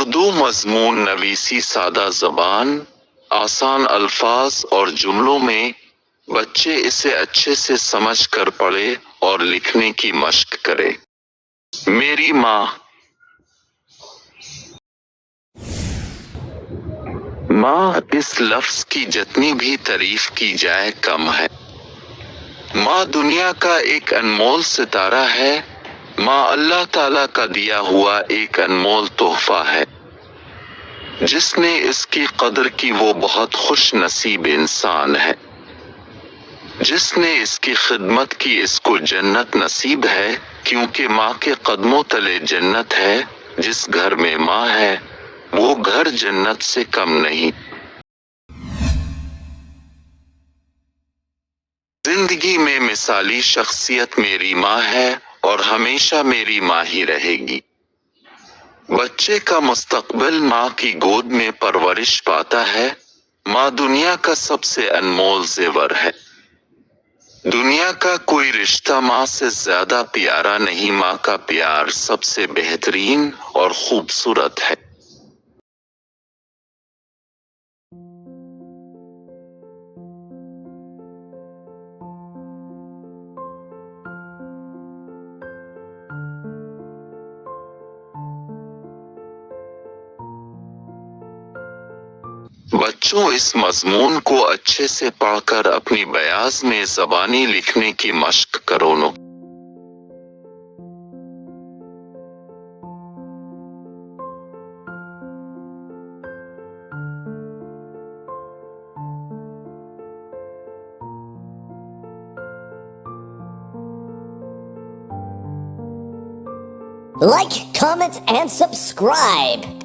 اردو مضمون نویسی سادہ زبان، آسان الفاظ اور جملوں میں، بچے اسے اچھے سے سمجھ کر پڑھے اور لکھنے کی مشق کرے۔ میری ماں۔ ماں اس لفظ کی جتنی بھی تعریف کی جائے کم ہے۔ ماں دنیا کا ایک انمول ستارہ ہے۔ ماں اللہ تعالیٰ کا دیا ہوا ایک انمول تحفہ ہے۔ جس نے اس کی قدر کی وہ بہت خوش نصیب انسان ہے۔ جس نے اس کی خدمت کی اس کو جنت نصیب ہے، کیونکہ ماں کے قدموں تلے جنت ہے۔ جس گھر میں ماں ہے، وہ گھر جنت سے کم نہیں۔ زندگی میں مثالی شخصیت میری ماں ہے اور ہمیشہ میری ماں ہی رہے گی۔ بچے کا مستقبل ماں کی گود میں پرورش پاتا ہے۔ ماں دنیا کا سب سے انمول زیور ہے۔ دنیا کا کوئی رشتہ ماں سے زیادہ پیارا نہیں۔ ماں کا پیار سب سے بہترین اور خوبصورت ہے۔ بچوں اس مضمون کو اچھے سے پڑھ کر اپنی بیاض میں زبانی لکھنے کی مشق کرو۔ Like, comment, and subscribe.